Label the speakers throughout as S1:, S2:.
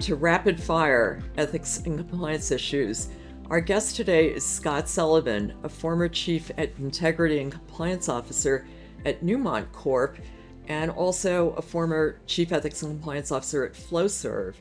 S1: to Rapid Fire Ethics and Compliance Issues. Our guest today is Scott Sullivan, a former Chief Integrity and Compliance Officer at Newmont Corp, and also a former Chief Ethics and Compliance Officer at Flowserve.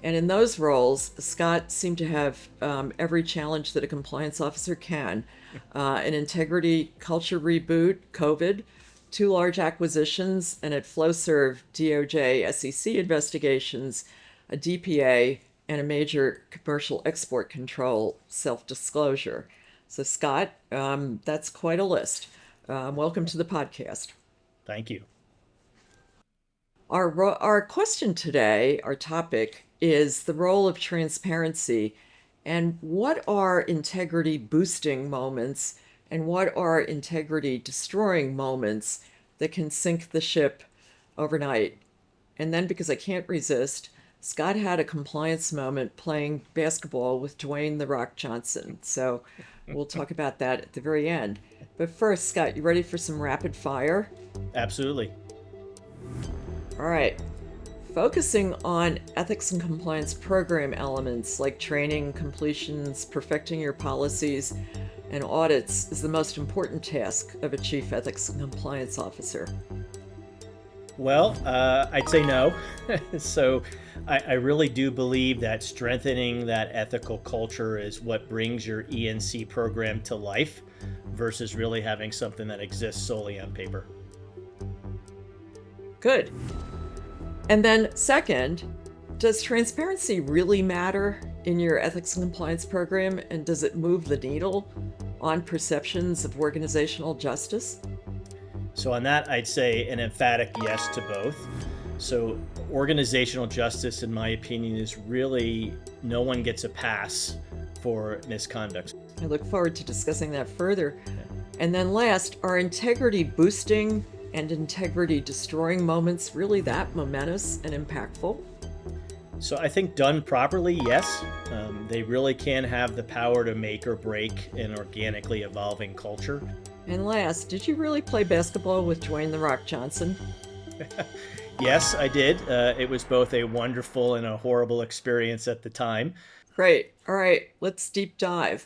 S1: And in those roles, Scott seemed to have every challenge that a compliance officer can. An integrity culture reboot, COVID, 2 large acquisitions, and at Flowserve, DOJ, SEC investigations, a DPA, and a major commercial export control self-disclosure. So Scott, that's quite a list. Welcome to the podcast.
S2: Thank you.
S1: Our question today, our topic, is the role of transparency, and what are integrity boosting moments and what are integrity destroying moments that can sink the ship overnight. And then, because I can't resist, Scott had a compliance moment playing basketball with Dwayne "The Rock" Johnson. So we'll talk about that at the very end. But first, Scott, you ready for some rapid fire?
S2: Absolutely.
S1: All right. Focusing on ethics and compliance program elements like training, completions, perfecting your policies, and audits is the most important task of a Chief Ethics and Compliance Officer.
S2: Well, I'd say no. So I really do believe that strengthening that ethical culture is what brings your E&C program to life versus really having something that exists solely on paper.
S1: Good. And then second, does transparency really matter in your ethics and compliance program, and does it move the needle on perceptions of organizational justice?
S2: So on that, I'd say an emphatic yes to both. So organizational justice, in my opinion, is really no one gets a pass for misconduct.
S1: I look forward to discussing that further. Yeah. And then last, are integrity boosting and integrity destroying moments really that momentous and impactful?
S2: So I think done properly, yes. They really can have the power to make or break an organically evolving culture.
S1: And last, did you really play basketball with Dwayne "The Rock" Johnson?
S2: Yes, I did. It was both a wonderful and a horrible experience at the time.
S1: Great. All right, let's deep dive.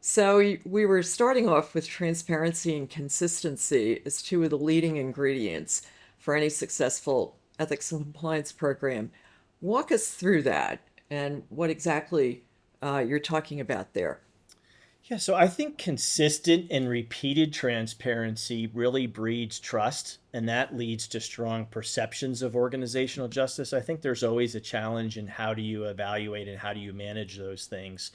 S1: So we were starting off with transparency and consistency as 2 of the leading ingredients for any successful ethics and compliance program. Walk us through that and what exactly you're talking about there.
S2: Yeah, so I think consistent and repeated transparency really breeds trust, and that leads to strong perceptions of organizational justice. I think there's always a challenge in how do you evaluate and how do you manage those things.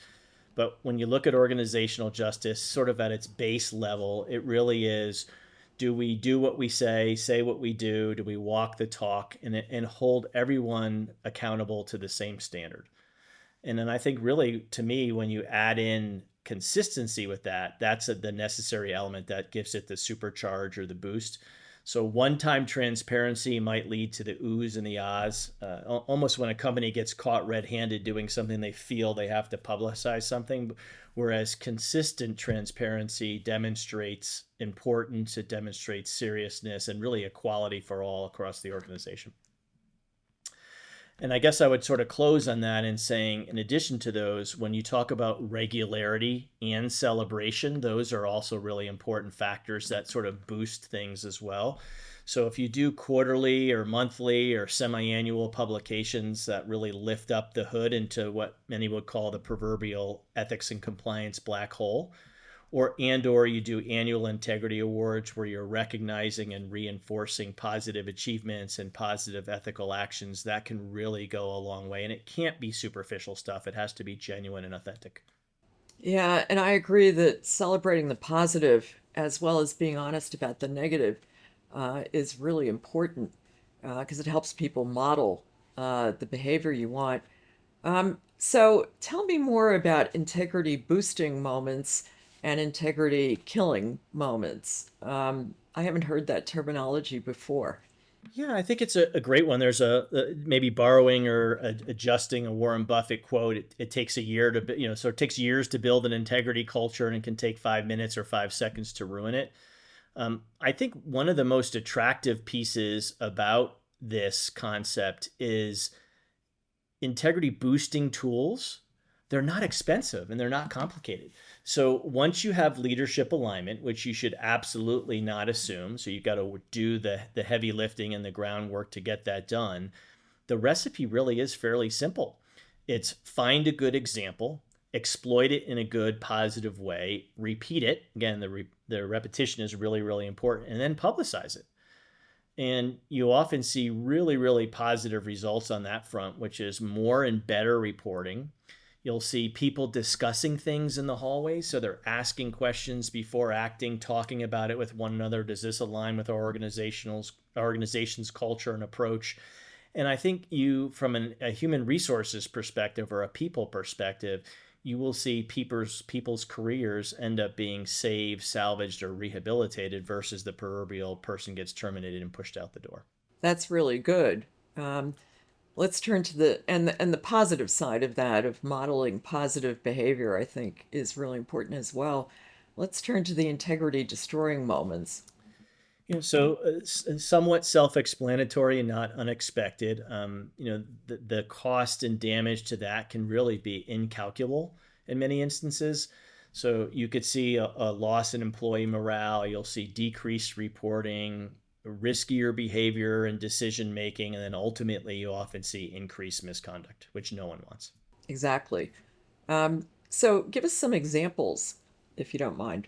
S2: But when you look at organizational justice, sort of at its base level, it really is, do we do what we say what we do we walk the talk, and hold everyone accountable to the same standard? And then I think really, to me, when you add in consistency with that, that's the necessary element that gives it the supercharge or the boost. So one-time transparency might lead to the oohs and the ahs, almost when a company gets caught red-handed doing something they feel they have to publicize something, whereas consistent transparency demonstrates importance, it demonstrates seriousness, and really equality for all across the organization. And I guess I would sort of close on that in saying, in addition to those, when you talk about regularity and celebration, those are also really important factors that sort of boost things as well. So if you do quarterly or monthly or semi-annual publications that really lift up the hood into what many would call the proverbial ethics and compliance black hole, or you do annual integrity awards where you're recognizing and reinforcing positive achievements and positive ethical actions, that can really go a long way. And it can't be superficial stuff. It has to be genuine and authentic.
S1: Yeah, and I agree that celebrating the positive as well as being honest about the negative is really important because it helps people model the behavior you want. So tell me more about integrity boosting moments and integrity killing moments. I haven't heard that terminology before.
S2: Yeah, I think it's a great one. There's maybe borrowing or adjusting a Warren Buffett quote. It takes a year to, so it takes years to build an integrity culture, and it can take 5 minutes or 5 seconds to ruin it. I think one of the most attractive pieces about this concept is integrity boosting tools, they're not expensive and they're not complicated. So once you have leadership alignment, which you should absolutely not assume, so you've got to do the heavy lifting and the groundwork to get that done, the recipe really is fairly simple. It's find a good example, exploit it in a good, positive way, repeat it. Again, the repetition is really, really important, and then publicize it. And you often see really, really positive results on that front, which is more and better reporting. You'll see people discussing things in the hallways. So they're asking questions before acting, talking about it with one another. Does this align with our organization's culture and approach? And I think you, from a human resources perspective or a people perspective, you will see people's careers end up being saved, salvaged, or rehabilitated versus the proverbial person gets terminated and pushed out the door.
S1: That's really good. Let's turn to the positive side of that, of modeling positive behavior, I think is really important as well. Let's turn to the integrity destroying moments.
S2: Somewhat self-explanatory and not unexpected. The cost and damage to that can really be incalculable in many instances. So you could see a loss in employee morale. You'll see decreased reporting, riskier behavior and decision making, and then ultimately you often see increased misconduct, which no one wants.
S1: Exactly. So give us some examples, if you don't mind.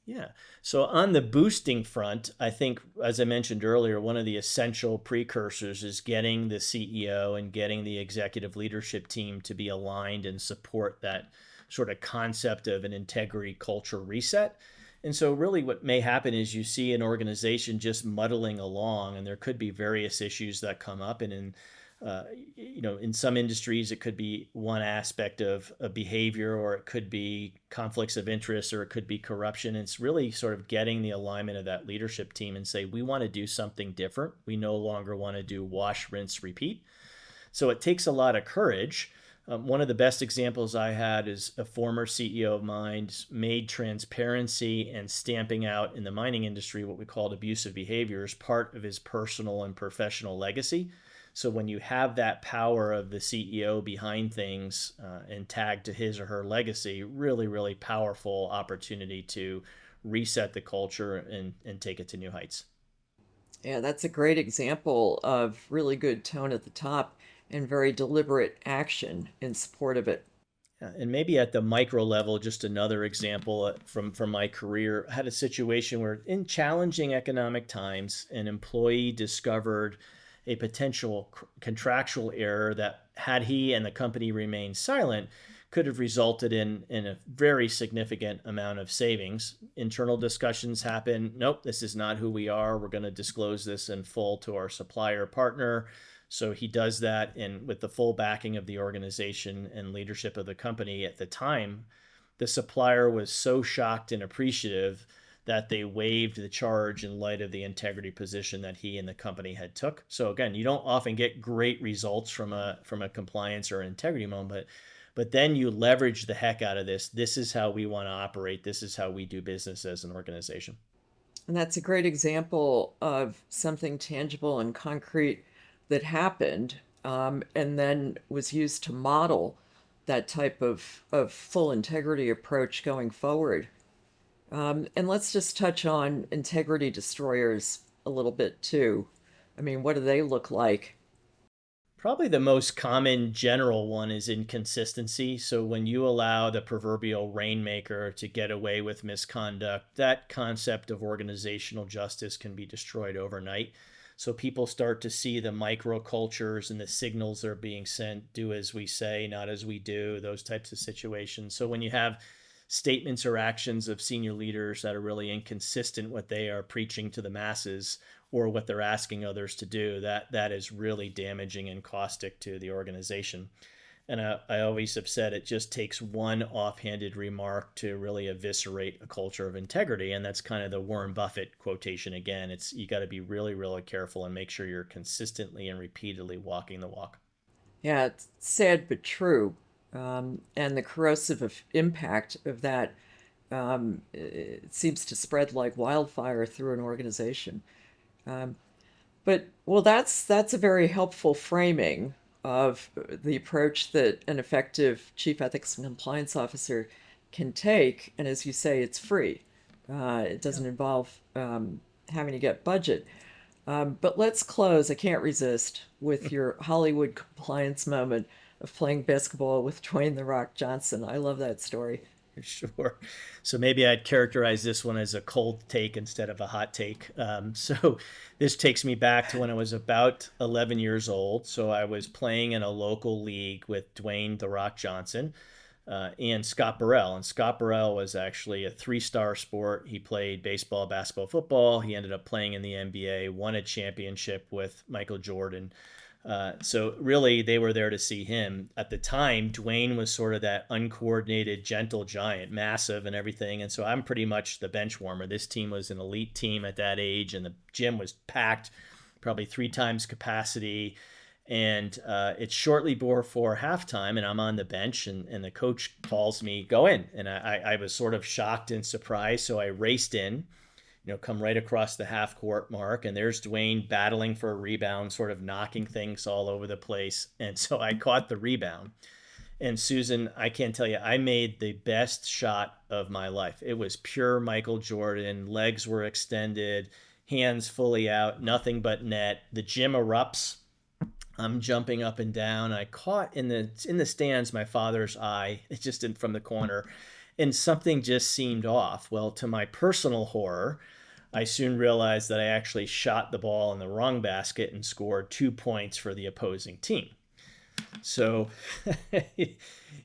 S2: Yeah. So on the boosting front, I think, as I mentioned earlier, one of the essential precursors is getting the CEO and getting the executive leadership team to be aligned and support that sort of concept of an integrity culture reset. And so really what may happen is you see an organization just muddling along, and there could be various issues that come up. And in some industries, it could be one aspect of a behavior, or it could be conflicts of interest, or it could be corruption. It's really sort of getting the alignment of that leadership team and say, we want to do something different. We no longer want to do wash, rinse, repeat. So it takes a lot of courage. One of the best examples I had is a former CEO of mine made transparency and stamping out in the mining industry what we called abusive behavior as part of his personal and professional legacy. So when you have that power of the CEO behind things and tagged to his or her legacy, really, really powerful opportunity to reset the culture and take it to new heights.
S1: Yeah, that's a great example of really good tone at the top and very deliberate action in support of it.
S2: And maybe at the micro level, just another example from my career, I had a situation where in challenging economic times, an employee discovered a potential contractual error that, had he and the company remained silent, could have resulted in a very significant amount of savings. Internal discussions happen. Nope, this is not who we are. We're going to disclose this in full to our supplier partner. So he does that, and with the full backing of the organization and leadership of the company at the time, the supplier was so shocked and appreciative that they waived the charge in light of the integrity position that he and the company had took. So again, you don't often get great results from a compliance or integrity moment, but then you leverage the heck out of this. This is how we want to operate. This is how we do business as an organization.
S1: And that's a great example of something tangible and concrete that happened and then was used to model that type of full integrity approach going forward. And let's just touch on integrity destroyers a little bit too. I mean, what do they look like?
S2: Probably the most common general one is inconsistency. So when you allow the proverbial Rainmaker to get away with misconduct, that concept of organizational justice can be destroyed overnight. So people start to see the microcultures and the signals that are being sent, do as we say, not as we do, those types of situations. So when you have statements or actions of senior leaders that are really inconsistent what they are preaching to the masses or what they're asking others to do, that is really damaging and caustic to the organization. And I always have said it just takes one offhanded remark to really eviscerate a culture of integrity. And that's kind of the Warren Buffett quotation again. It's you got to be really, really careful and make sure you're consistently and repeatedly walking the walk.
S1: Yeah, it's sad but true. And the corrosive impact of that it seems to spread like wildfire through an organization. But well, that's a very helpful framing. of the approach that an effective chief ethics and compliance officer can take. And as you say, it's free. It doesn't involve having to get budget. But let's close, I can't resist, with your Hollywood compliance moment of playing basketball with Dwayne "The Rock" Johnson. I love that story.
S2: Sure. So maybe I'd characterize this one as a cold take instead of a hot take. So this takes me back to when I was about 11 years old. So I was playing in a local league with Dwayne "The Rock" Johnson and Scott Burrell. And Scott Burrell was actually a 3-star sport. He played baseball, basketball, football. He ended up playing in the NBA, won a championship with Michael Jordan. So really, they were there to see him. At the time, Dwayne was sort of that uncoordinated, gentle giant, massive and everything. And so I'm pretty much the bench warmer. This team was an elite team at that age, and the gym was packed, probably 3 times capacity. And it's shortly before halftime, and I'm on the bench, and the coach calls me, "Go in." And I was sort of shocked and surprised, so I raced in, come right across the half court mark, and there's Dwayne battling for a rebound, sort of knocking things all over the place. And so I caught the rebound. And Susan, I can't tell you, I made the best shot of my life. It was pure Michael Jordan. Legs were extended, hands fully out, nothing but net. The gym erupts. I'm jumping up and down. I caught in the stands my father's eye, just from the corner, and something just seemed off. Well, to my personal horror, I soon realized that I actually shot the ball in the wrong basket and scored 2 points for the opposing team. So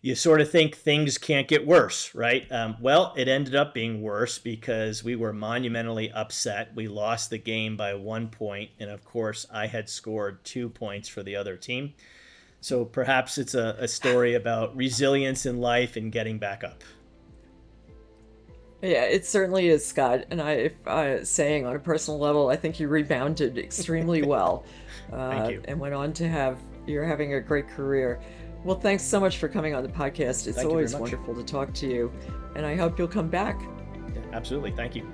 S2: you sort of think things can't get worse, right? Well, it ended up being worse because we were monumentally upset. We lost the game by 1 point. And of course, I had scored 2 points for the other team. So perhaps it's a story about resilience in life and getting back up.
S1: Yeah, it certainly is, Scott. And saying on a personal level, I think you rebounded extremely well.
S2: Thank you.
S1: And went on to you're having a great career. Well, thanks so much for coming on the podcast. It's always wonderful to talk to you. And I hope you'll come back.
S2: Yeah, absolutely. Thank you.